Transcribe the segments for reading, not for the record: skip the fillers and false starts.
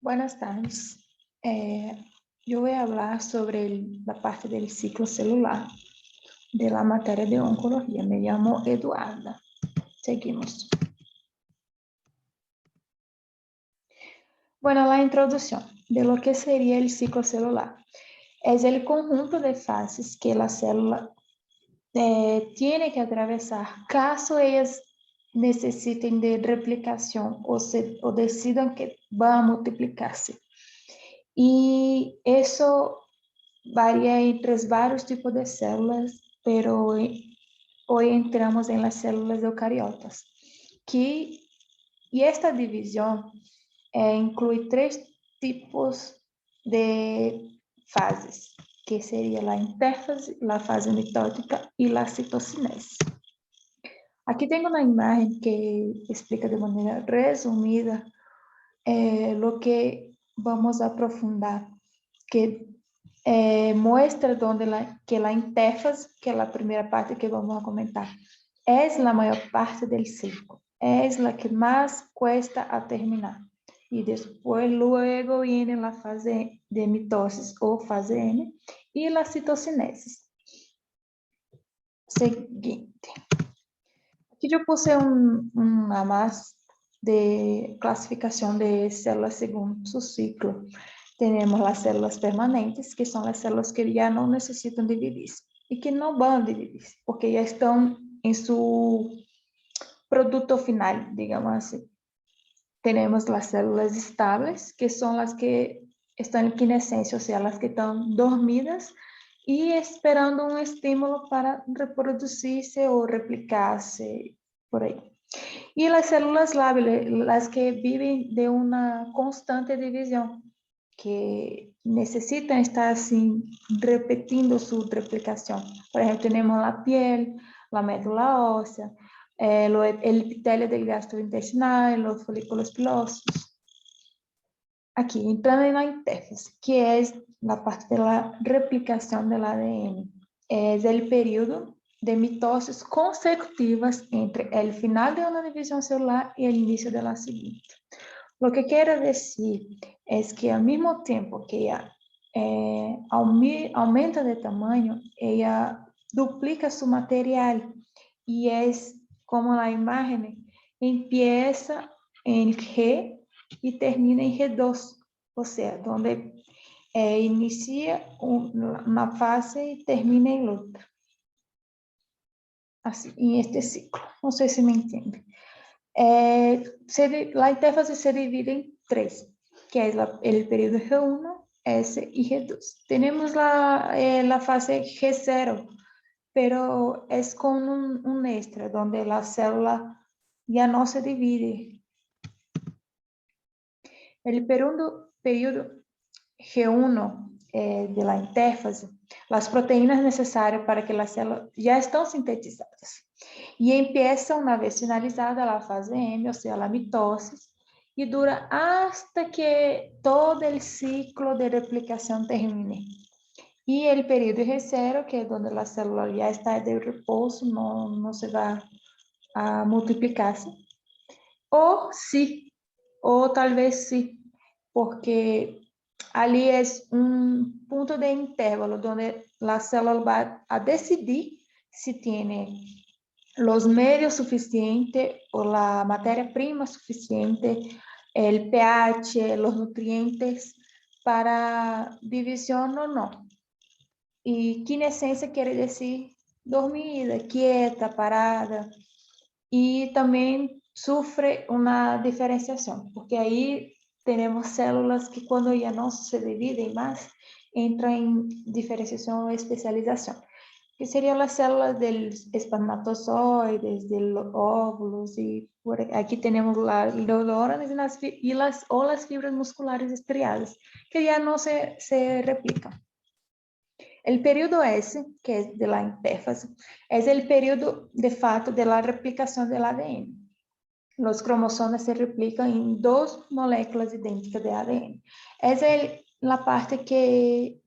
Buenas tardes. Yo voy a hablar sobre la parte del ciclo celular de la materia de oncología. Me llamo Eduarda. Seguimos. Bueno, la introducción de lo que sería el ciclo celular. Es el conjunto de fases que la célula tiene que atravesar caso ellas necesiten de replicación o decidan que van a multiplicarse. Y eso varía entre varios tipos de células, pero hoy entramos en las células eucariotas. Y esta división incluye tres tipos de fases, que sería la interfase, la fase mitótica y la citocinese. Aquí tengo una imagen que explica de manera resumida lo que vamos a aprofundar, que muestra que la interfaz, que es la primera parte que vamos a comentar, es la mayor parte del ciclo, es la que más cuesta a terminar. Y después, luego viene la fase de mitosis o fase M y la citocinese. Siguiente. Aquí yo puse una más de clasificación de células según su ciclo. Tenemos las células permanentes, que son las células que ya no necesitan dividirse y que no van a dividirse, porque ya están en su producto final, digamos así. Tenemos las células estables, que son las que están en quiescencia, o sea, las que están dormidas y esperando un estímulo para reproducirse o replicarse por ahí. Y las células lábiles, las que viven de una constante división, que necesitan estar así repitiendo su replicación. Por ejemplo, tenemos la piel, la médula ósea, el epitelio del gastrointestinal, los folículos pilosos. Aquí, entrando en la interfaz, que es la parte de la replicación del ADN. Es el periodo de mitosis consecutivas entre el final de una división celular y el inicio de la siguiente. Lo que quiero decir es que al mismo tiempo que ella aumenta de tamaño, ella duplica su material y es como la imagen empieza en G y termina en G2, o sea, donde inicia una fase y termina en otra. Así, en este ciclo. No sé si me entiende. La interfaz se divide en tres, que es el periodo G1, S y G2. Tenemos la fase G0, pero es con un extra, donde la célula ya no se divide. El periodo G1 de la interfaz, las proteínas necesarias para que las células ya están sintetizadas. Y empieza una vez finalizada la fase M, o sea, la mitosis, y dura hasta que todo el ciclo de replicación termine. Y el periodo G0, que es donde la célula ya está de reposo, no se va a multiplicarse. O sí, o tal vez sí, porque ali es un punto de intervalo donde la célula va a decidir si tiene los medios suficientes o la materia prima suficiente, el pH, los nutrientes para división o no. Y quiescencia quiere decir dormida, quieta, parada. Y también sufre una diferenciación, porque ahí tenemos células que cuando ya no se dividen más, entran en diferenciación o especialización, que serían las células del espermatozoides, de los óvulos, y aquí tenemos los órganos y las fibras musculares estriadas, que ya no se replican. El periodo S, que es de la interfaz, es el periodo de facto de la replicación del ADN. Los cromosomas se replican en dos moléculas idénticas de ADN. Es la parte que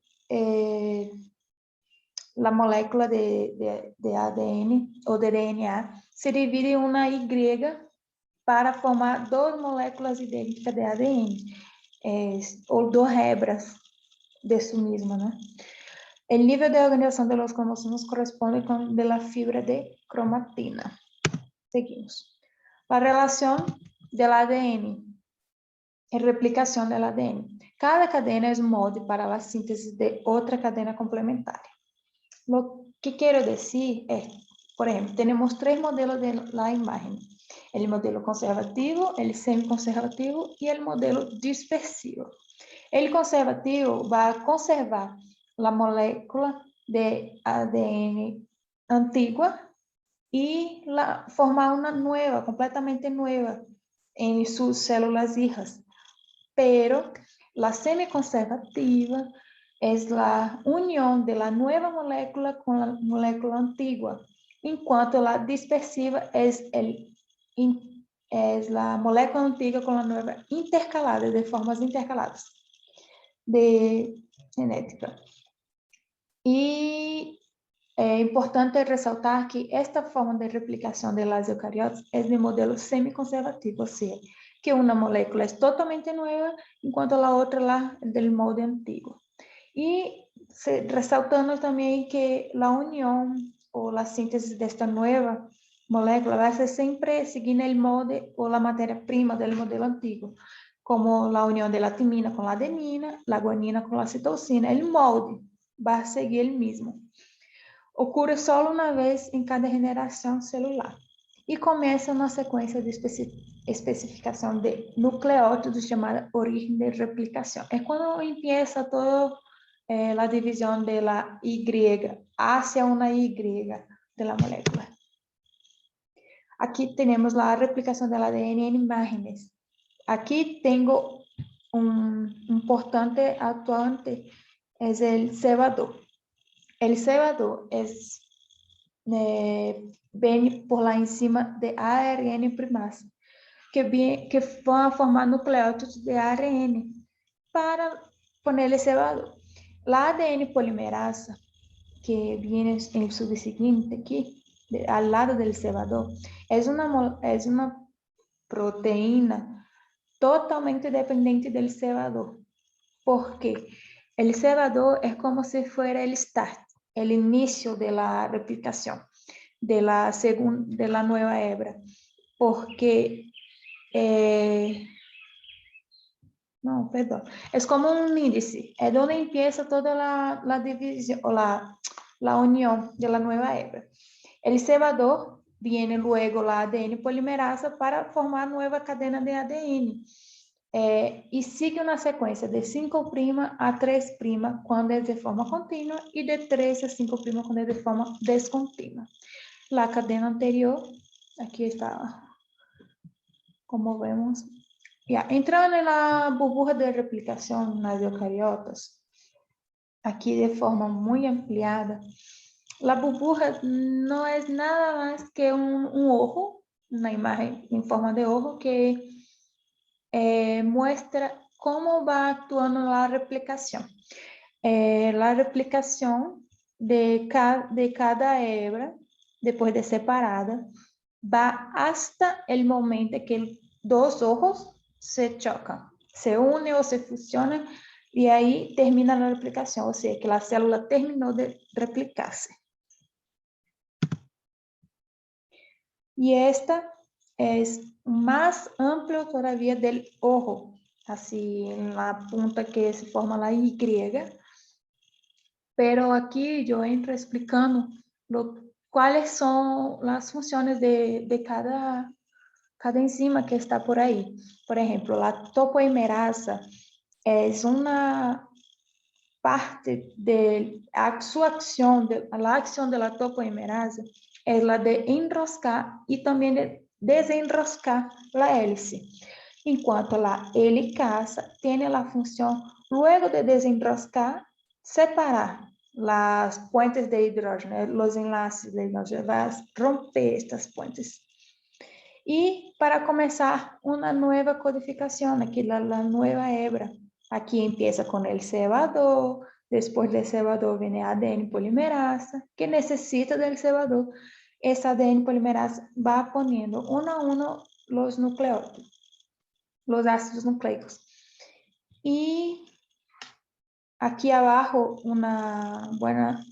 la molécula de ADN o de DNA se divide en una Y para formar dos moléculas idénticas de ADN. o 2 hebras de su misma, ¿no? El nivel de organización de los cromosomas corresponde con el de la fibra de cromatina. Seguimos. La relación del ADN. Replicación del ADN. Cada cadena es un molde para la síntesis de otra cadena complementaria. Lo que quiero decir es, por ejemplo, tenemos 3 modelos de la imagen. El modelo conservativo, el semiconservativo y el modelo dispersivo. El conservativo va a conservar la molécula de ADN antigua y formar una nueva, completamente nueva, en sus células hijas. Pero la semiconservativa es la unión de la nueva molécula con la molécula antigua, en cuanto la dispersiva es la molécula antigua con la nueva intercalada, de formas intercaladas de genética. Y es importante resaltar que esta forma de replicación de las eucariotas es de modelo semiconservativo, o sea, que una molécula es totalmente nueva, enquanto la otra la del molde antiguo. Y resaltando también que la unión o la síntesis de esta nueva molécula va a ser siempre siguiendo el molde o la materia prima del modelo antiguo, como la unión de la timina con la adenina, la guanina con la citosina. El molde va a seguir el mismo. Ocurre solo una vez en cada generación celular y comienza una secuencia de especificación de nucleótidos llamada origen de replicación. Es cuando empieza toda la división de la Y hacia una Y de la molécula. Aquí tenemos la replicación del ADN en imágenes. Aquí tengo un importante actuante, es el cebador. El cebador viene por la enzima de ARN primasa, que van a formar nucleótidos de ARN para ponerle cebador. La ADN polimerasa, que viene en el subsiguiente aquí, al lado del cebador, es una proteína totalmente dependiente del cebador, porque el cebador es como si fuera el start, el inicio de la replicación de la nueva hebra, porque es como un índice, es donde empieza toda la división o la unión de la nueva hebra. El cebador viene luego la ADN polimerasa para formar nueva cadena de ADN. Y sigue una secuencia de 5' a 3' cuando es de forma continua y de 3 a 5' cuando es de forma descontinua. La cadena anterior, aquí está, como vemos. Ya, entrando en la burbuja de replicación en las eucariotas, aquí de forma muy ampliada, la burbuja no es nada más que un ojo, una imagen en forma de ojo que muestra cómo va actuando la replicación. La replicación de cada hebra, después de separada, va hasta el momento que dos ojos se chocan, se unen o se fusionan y ahí termina la replicación, o sea que la célula terminó de replicarse. Y esta es más amplio todavía del ojo, así en la punta que se forma la Y. Pero aquí yo entro explicando cuáles son las funciones de cada enzima que está por ahí. Por ejemplo, la topoimerasa es una parte de su acción, la acción de la topoimerasa es la de enroscar y también de desenroscar la hélice. En cuanto la helicasa tiene la función, luego de desenroscar, separar las puentes de hidrógeno, los enlaces de hidrógeno, va a romper estas puentes. Y para comenzar una nueva codificación, aquí la nueva hebra. Aquí empieza con el cebador, después del cebador viene ADN polimerasa, que necesita del cebador. Esa ADN polimerasa va poniendo uno a uno los nucleótidos, los ácidos nucleicos. Y aquí abajo una buena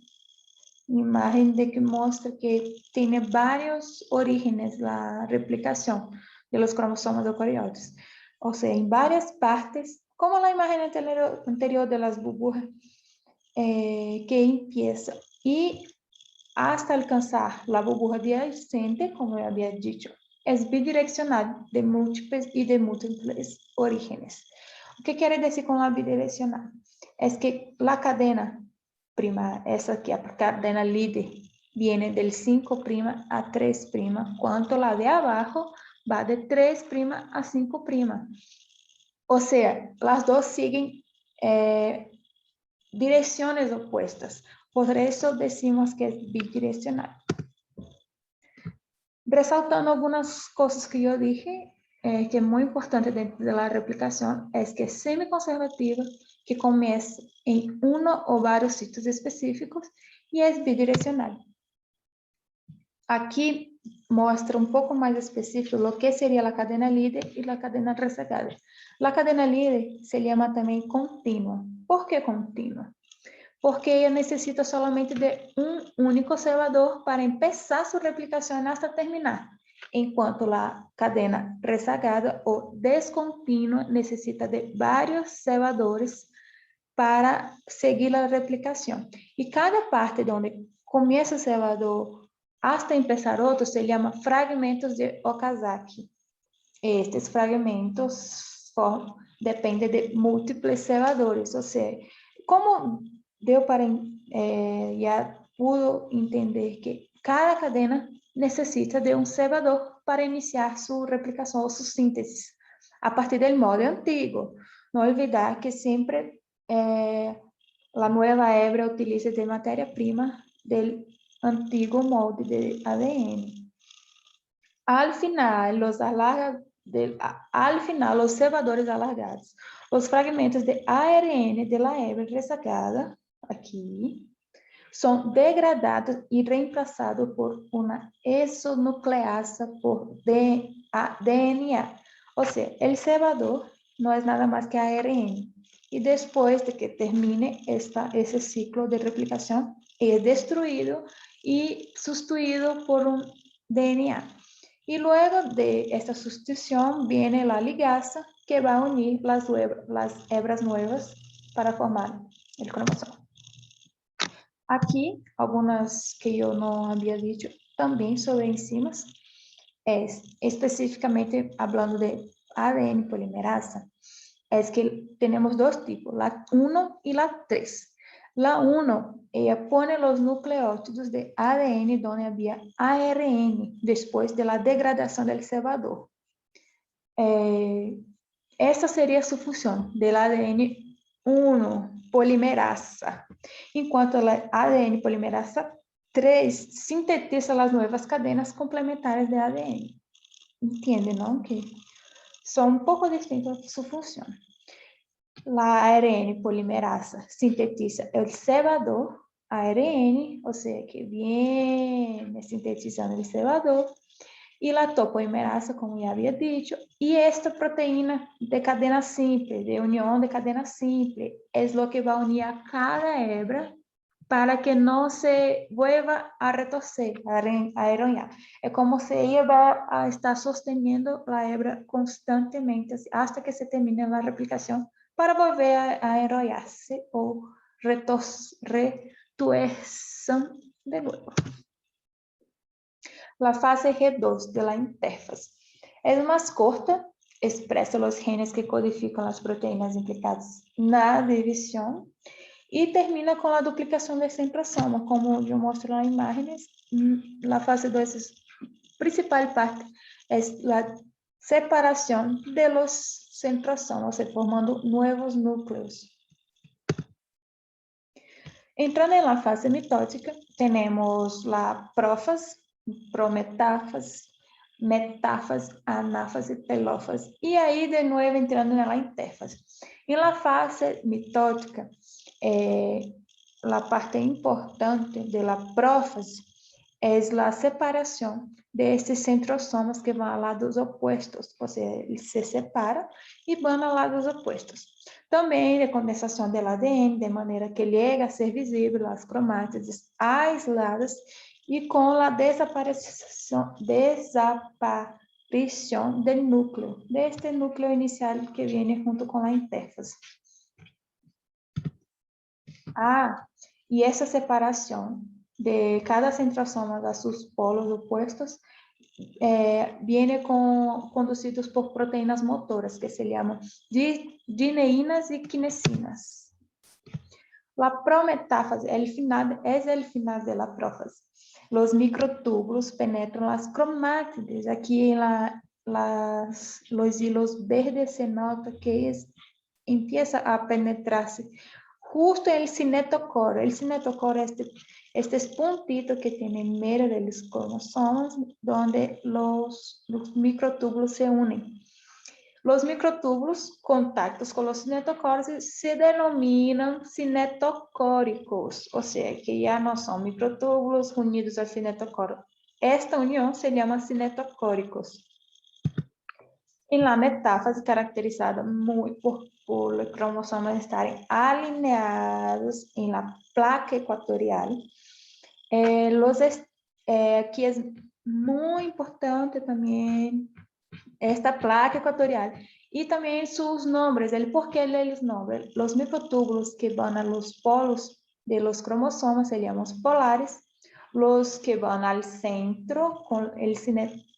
imagen de que muestra que tiene varios orígenes la replicación de los cromosomas eucariotas. O sea, en varias partes, como la imagen anterior de las burbujas, que empieza y hasta alcanzar la burbuja adyacente, como yo había dicho, es bidireccional de múltiples orígenes. O que quiere decir com la bidireccional? Es que la cadena prima, essa aqui, a cadena líder, viene del 5' a 3', quanto la de abajo va de 3' a 5'. O sea, las dos siguen direcciones opuestas. Por eso decimos que es bidireccional. Resaltando algunas cosas que yo dije, que es muy importante dentro de la replicación, es que es semiconservativa, que comienza en uno o varios sitios específicos y es bidireccional. Aquí muestra un poco más específico lo que sería la cadena líder y la cadena rezagada. La cadena líder se llama también continua. ¿Por qué continua? Porque ella necesita solamente de un único cebador para empezar su replicación hasta terminar, enquanto la cadena rezagada o descontínua necesita de varios cebadores para seguir la replicación. Y cada parte donde comienza el cebador hasta empezar otro se llama fragmentos de Okazaki. Estes fragmentos dependem de múltiples cebadores, ou seja, como deu para já pudo entender que cada cadena necessita de um cebador para iniciar sua replicação ou sua síntese, a partir do molde antigo. Não olvidar que sempre a nova hebra utiliza de matéria-prima do antigo molde de ADN. Al final, los cebadores alargados, los fragmentos de ARN de la hebra rezagada, aquí, son degradados y reemplazados por una isonucleasa por DNA. O sea, el cebador no es nada más que ARN. Y después de que termine ese ciclo de replicación, es destruido y sustituido por un DNA. Y luego de esta sustitución viene la ligasa que va a unir las hebras nuevas para formar el cromosoma. Aquí, algunas que yo no había dicho también sobre enzimas, es específicamente hablando de ADN polimerasa, es que tenemos dos tipos, la 1 y la 3. La 1, ella pone los nucleótidos de ADN donde había ARN después de la degradación del cebador. Esta sería su función del ADN 1, polimerasa. Enquanto la ADN polimerasa 3 sintetiza las nuevas cadenas complementares de ADN. ¿Entienden, no? Que son un poco distintas su función. La ARN polimerasa sintetiza el cebador ARN, o sea que viene sintetizando el cebador, y la topoimerasa, como ya había dicho, y esta proteína de cadena simple, de unión de cadena simple, es lo que va a unir a cada hebra para que no se vuelva a retorcer, a enrollar. Es como si ella va a estar sosteniendo la hebra constantemente hasta que se termine la replicación para volver a enrollarse o retuerzan de nuevo. La fase G2 de la interfaz es más corta, expresa los genes que codifican las proteínas implicadas na división y termina con la duplicación del centrosoma, como yo muestro en las imágenes. La fase 2 es principal parte, es la separación de los centrosomas, formando nuevos núcleos. Entrando en la fase mitótica, tenemos la prófase, prometáfase, metáfase, anáfase, telófase. Y ahí de nuevo entrando en la interfase. En la fase mitótica, la parte importante de la prófase es la separación de estos centrosomas que van a lados opuestos, o sea, se separan y van a lados opuestos. Também de condensação del ADN, de maneira que llega a ser visível as cromátides aisladas e com a desaparição del núcleo, deste núcleo inicial que viene junto com a intérfase. E essa separação de cada centrosoma a sus polos opuestos viene conducidos por proteínas motoras que se llaman dineínas y quinesinas. La prometáfase es el final de la prófase. Los microtúbulos penetran las cromátides. Aquí en los hilos verdes se nota que empieza a penetrarse justo el cinetocoro. El cinetocoro es este puntito que tiene en medio de los cromosomas donde los microtúbulos se unen. Los microtúbulos, contactos con los cinetocoros, se denominan cinetocóricos, o sea, que ya no son microtúbulos unidos al cinetocoro. Esta unión se llama cinetocóricos. En la metáfase, caracterizada por los cromosomas estarem alineados en la placa equatorial, aquí es muy importante también esta placa equatorial y también sus nombres, el porqué de los nombres. Los microtúbulos que van a los polos de los cromosomas se llaman polares, los que van al centro con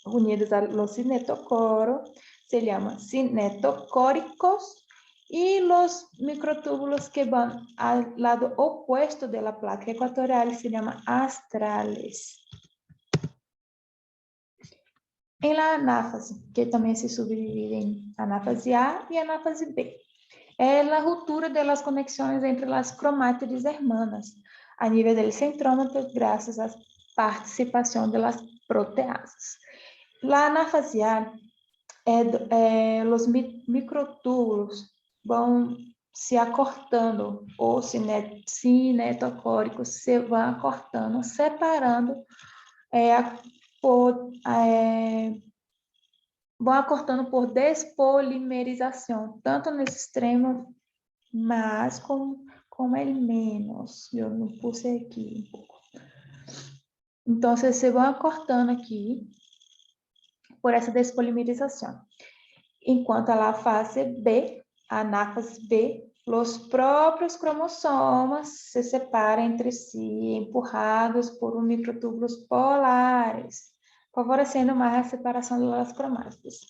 unidos a los cinetocoros se llaman cinetocóricos y los microtúbulos que van al lado opuesto de la placa equatorial se llaman astrales. En la anáfase, que también se subdivide en anáfase A y anáfase B, es la ruptura de las conexiones entre las cromátides hermanas a nivel del centrómero gracias a la participación de las proteasas. La anáfase A, los microtúbulos van se acortando, os cinetocóricos se vão acortando, separando, vão acortando por despolimerização, tanto nesse extremo mais como el menos. Eu não puse aqui um pouco. Então, se vão acortando aqui por essa despolimerização. Enquanto a fase B, a anáfase B, os próprios cromossomas se separam entre si, empurrados por microtúbulos polares, favorecendo mais a separação das cromátides.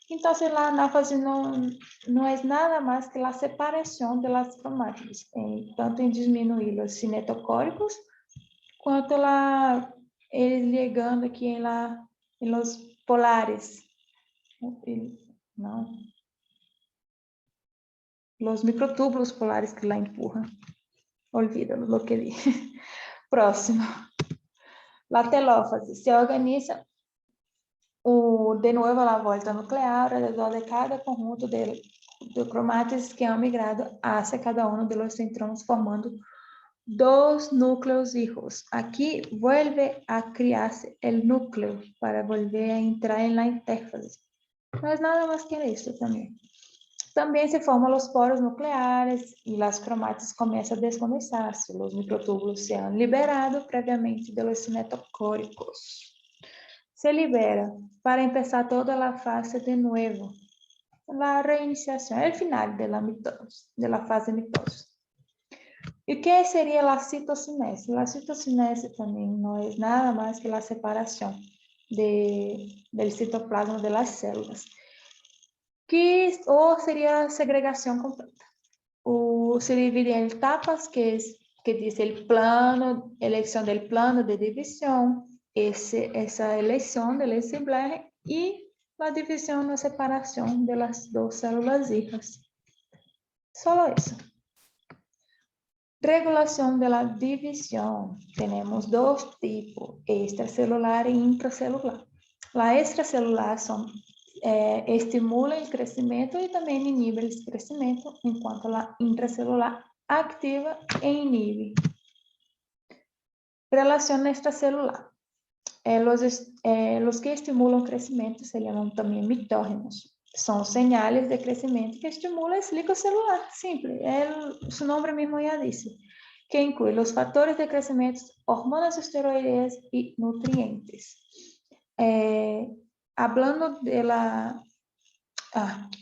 Então, a anáfase não é nada mais que a separação das cromátides, tanto em diminuir os cinetocóricos, quanto eles ligando aqui em los polares. Não. Los microtúbulos polares que la empurran. Olvídalo lo que dije. Próximo. La telófase se organiza de nuevo a la vuelta nuclear alrededor de cada conjunto de cromátides que han migrado hacia cada uno de los centrones formando dos núcleos hijos. Aquí vuelve a criarse el núcleo para volver a entrar en la intérfase. No es nada más que esto también. Também se formam os poros nucleares e as cromátides começam a descondensar-se. Os microtúbulos se han liberado previamente de los cinetocóricos. Se libera para empezar toda a fase de novo. A reiniciação é o final da fase mitosa. E o que seria a citocinese? A citocinese também não é nada mais que a separação do citoplasma das células. Ou seria a segregação completa. Se divide em etapas, que diz o plano, eleição do plano de divisão, essa eleição da assembleia e a divisão na separação das duas células hijas. Só isso. Regulação da divisão. Temos dois tipos, extracelular e intracelular. A extracelular estimula o crescimento e também inibe o crescimento, enquanto a intracelular ativa e inibe. Relação extracelular. los que estimulan crecimiento se llaman también mitógenos. Son señales de crecimiento que estimulan el ciclo celular, simple. Su nombre mismo ya dice, que incluye los factores de crecimiento, hormonas esteroideas y nutrientes. Hablando de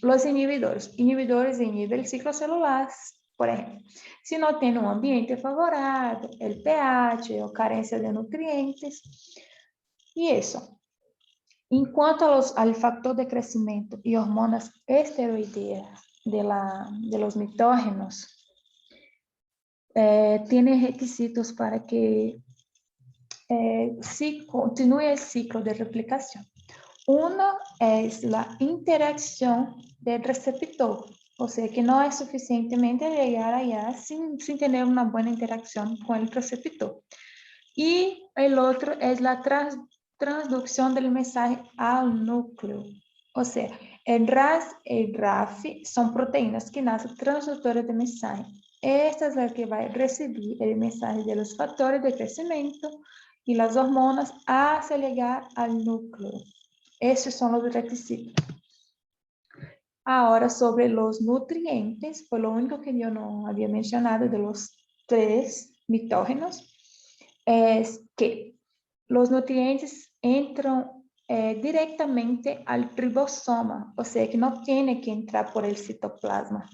los inhibidores. Inhibidores inhiben el ciclo celular, por ejemplo, si no tiene un ambiente favorable, el pH o carencia de nutrientes. Y eso. En cuanto al factor de crecimiento y hormonas esteroideas de los mitógenos, tiene requisitos para que continúe el ciclo de replicación. Uno es la interacción del receptor, o sea que no es suficientemente llegar allá sin tener una buena interacción con el receptor. Y el otro es la transducción del mensaje al núcleo. O sea, el RAS y el RAF son proteínas quinasas transductoras de mensaje. Esta es la que va a recibir el mensaje de los factores de crecimiento y las hormonas hasta llegar al núcleo. Esses são os requisitos. Ahora, sobre los nutrientes, foi o único que eu não havia mencionado de los 3 mitógenos, es que los nutrientes entram directamente al ribosoma, o sea, que não tem que entrar por el citoplasma.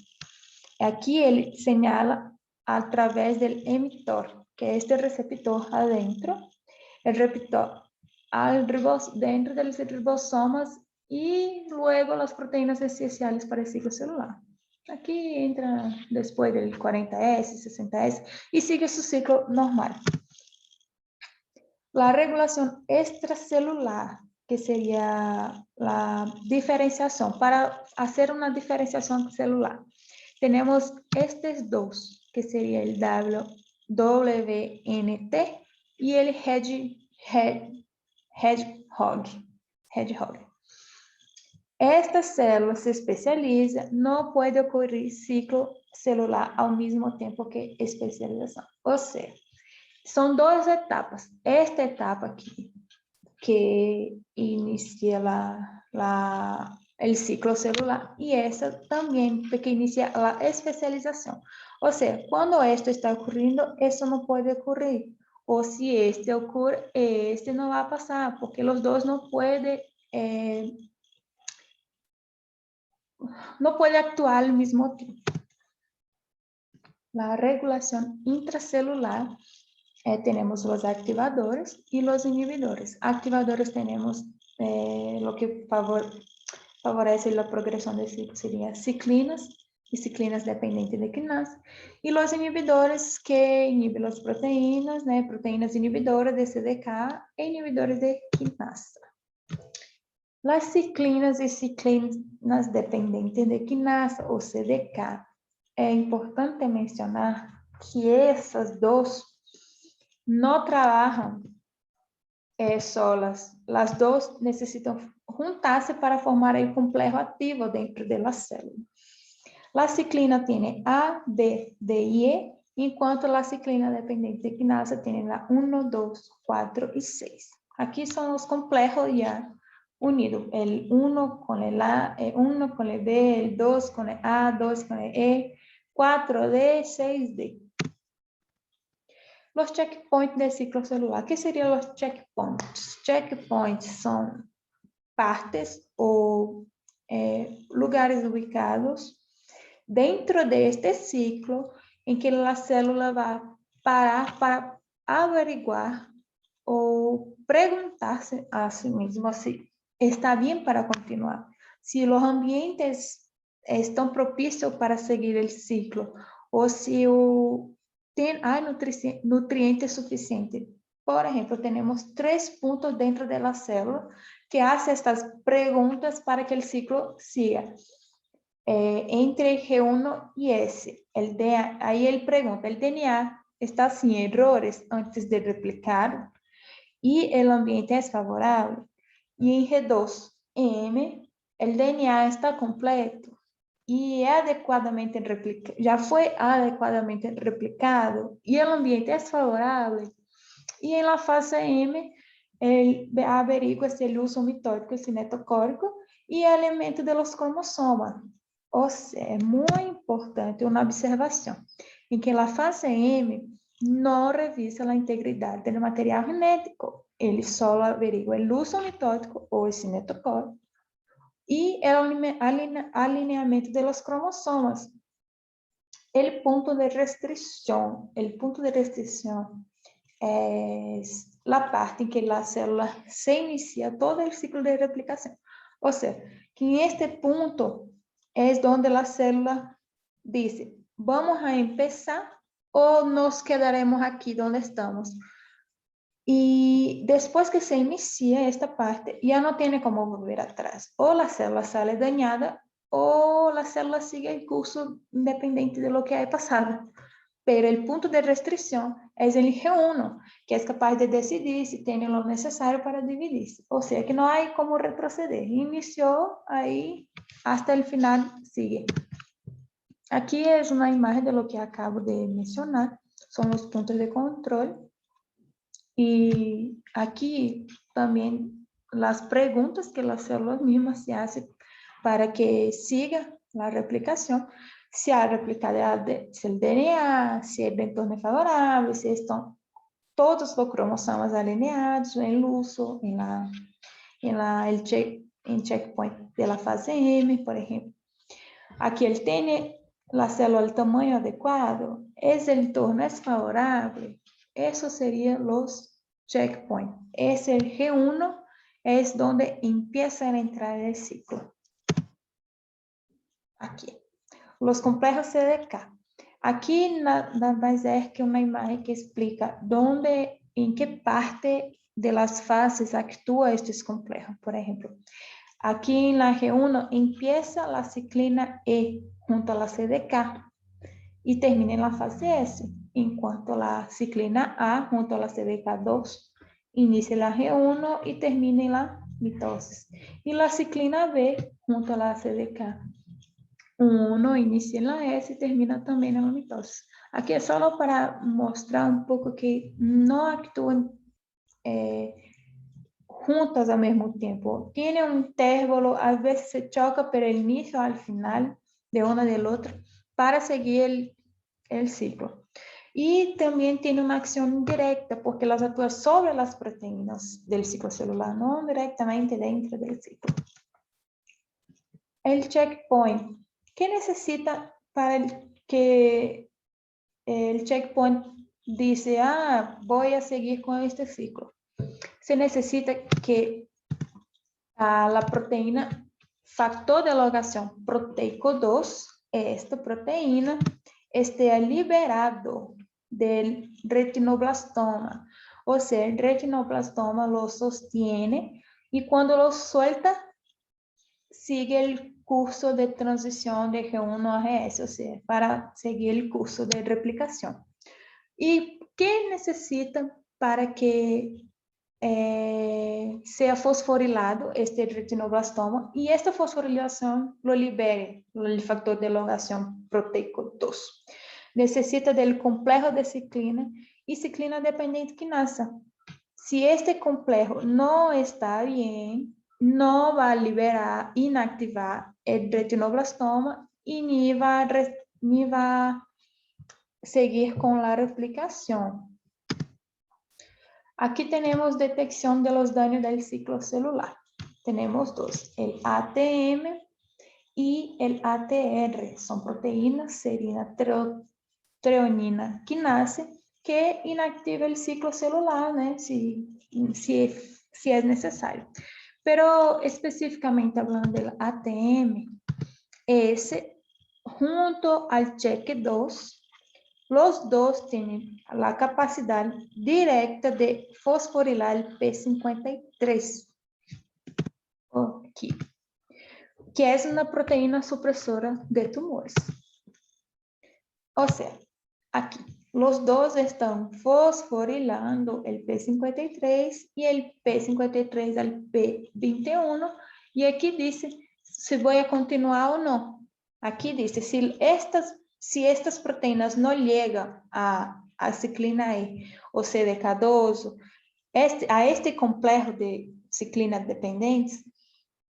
Aqui ele señala a través del emitor, que é este receptor adentro, el receptor dentro de los ribosomas y luego las proteínas esenciales para el ciclo celular. Aquí entra después del 40S, 60S y sigue su ciclo normal. La regulación extracelular, que sería la diferenciación. Para hacer una diferenciación celular, tenemos estos dos, que sería el WNT y el Hedgehog. Esta célula se especializa, no puede ocurrir ciclo celular al mismo tiempo que especialización. O sea, son dos etapas. Esta etapa aquí, que inicia el ciclo celular, y esa también que inicia la especialización. O sea, cuando esto está ocurriendo, eso no puede ocurrir. O si este ocurre, este no va a pasar, porque los dos no pueden actuar al mismo tiempo. La regulación intracelular, tenemos los activadores y los inhibidores. Activadores tenemos lo que favorece la progresión del ciclo, serían ciclinas, y ciclinas dependientes de quinasa, y los inhibidores que inhiben las proteínas, proteínas inhibidoras de CDK e inhibidores de quinasa. Las ciclinas y ciclinas dependientes de quinasa o CDK, es importante mencionar que esas dos no trabajan solas. Las dos necesitan juntarse para formar el complejo activo dentro de la célula. La ciclina tiene A, B, D y E, enquanto la ciclina dependiente de quinasa tiene la 1, 2, 4 y 6. Aquí son los complejos ya unidos. El 1 con el A, el 1 con el B, el 2 con el A, 2 con el E, 4D, 6D. Los checkpoints del ciclo celular. ¿Qué serían los checkpoints? Checkpoints son partes o lugares ubicados dentro de este ciclo en que la célula va a parar para averiguar o preguntarse a sí misma si está bien para continuar, si los ambientes están propicios para seguir el ciclo o si hay nutrientes suficientes. Por ejemplo, tenemos 3 puntos dentro de la célula que hacen estas preguntas para que el ciclo siga. Entre G1 y S, ahí él pregunta, el DNA está sin errores antes de replicar y el ambiente es favorable. Y en G2, M, el DNA está completo y ya fue adecuadamente replicado y el ambiente es favorable. Y en la fase M, Él averigua si el uso mitótico es cinetocórico y elemento de los cromosomas. O sea, es muy importante una observación en que la fase M no revisa la integridad del material genético. Él solo averigua el uso mitótico o el cinetocórico y el alineamiento de los cromosomas. El punto de restricción es la parte en que la célula se inicia todo el ciclo de replicación. O sea, que en este punto es donde la célula dice, vamos a empezar o nos quedaremos aquí donde estamos. Y después que se inicia esta parte, ya no tiene como volver atrás. O la célula sale dañada o la célula sigue el curso independiente de lo que haya pasado. Pero el punto de restricción es el G1, que es capaz de decidir si tiene lo necesario para dividirse. O sea que no hay como retroceder. Inició ahí, hasta el final sigue. Aquí es una imagen de lo que acabo de mencionar. Son los puntos de control. Y aquí también las preguntas que las células mismas se hacen para que siga la replicación. Si ha replicado si el DNA, si el entorno es favorable, si están todos los cromosomas alineados en el uso, en checkpoint de la fase M, por ejemplo. Aquí él tiene la célula del tamaño adecuado, el entorno es favorable. Eso serían los checkpoints. Es el G1, es donde empieza a entrar el ciclo. Aquí. Los complejos CDK. Aquí nada más es que una imagen que explica dónde, en qué parte de las fases actúa estos complejos. Por ejemplo, aquí en la G1 empieza la ciclina E junto a la CDK y termina en la fase S, en cuanto la ciclina A junto a la CDK2 inicia la G1 y termina en la mitosis. Y la ciclina B junto a la CDK1 inicia en la S y termina también en la mitosis. Aquí es solo para mostrar un poco que no actúan juntas al mismo tiempo. Tiene un intervalo, a veces se choca, pero el inicio al final de una del otro para seguir el ciclo. Y también tiene una acción directa porque las actúa sobre las proteínas del ciclo celular, no directamente dentro del ciclo. El checkpoint. ¿Qué necesita para que el checkpoint dice, voy a seguir con este ciclo? Se necesita que la proteína factor de elongación proteico 2, esta proteína, esté liberado del retinoblastoma. O sea, el retinoblastoma lo sostiene y cuando lo suelta, sigue el curso de transición de G1 a GS, o sea, para seguir el curso de replicación. ¿Y qué necesita para que sea fosforilado este retinoblastoma y esta fosforilación lo libere el factor de elongación proteico 2. Necesita del complejo de ciclina y ciclina dependiente quinasa. Si este complejo no está bien, no va a liberar, inactivar el retinoblastoma y ni va a seguir con la replicación. Aquí tenemos detección de los daños del ciclo celular. Tenemos dos, el ATM y el ATR. Son proteínas serina treonina quinase que inactiva el ciclo celular, ¿no? si es necesario. Pero específicamente hablando del ATM, ese junto al cheque 2, los dos tienen la capacidad directa de fosforilar el P53, aquí, que es una proteína supresora de tumores. O sea, aquí, los dos están fosforilando el P53 y el P53 al P21, y aquí dice si voy a continuar o no. Aquí dice, si estas proteínas no llegan a ciclina E o CDK2 a este complejo de ciclinas dependentes,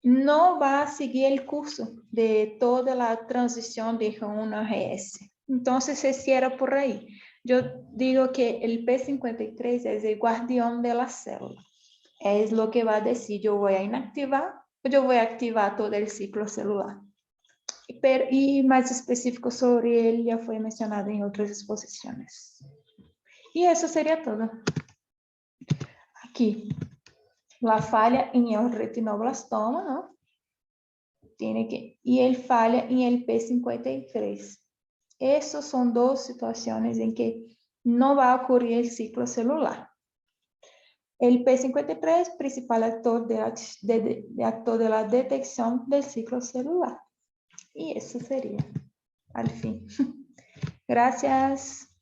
no va a seguir el curso de toda la transición de G1 a GS. Entonces se cierra por ahí. Yo digo que el P53 es el guardián de la célula. Es lo que va a decir, yo voy a inactivar o yo voy a activar todo el ciclo celular. Y más específico sobre él ya fue mencionado en otras exposiciones. Y eso sería todo. Aquí, la falla en el retinoblastoma, ¿no? Y el falla en el P53. Esas son dos situaciones en que no va a ocurrir el ciclo celular. El P53, principal actor de la detección del ciclo celular. Y eso sería, al fin. Gracias.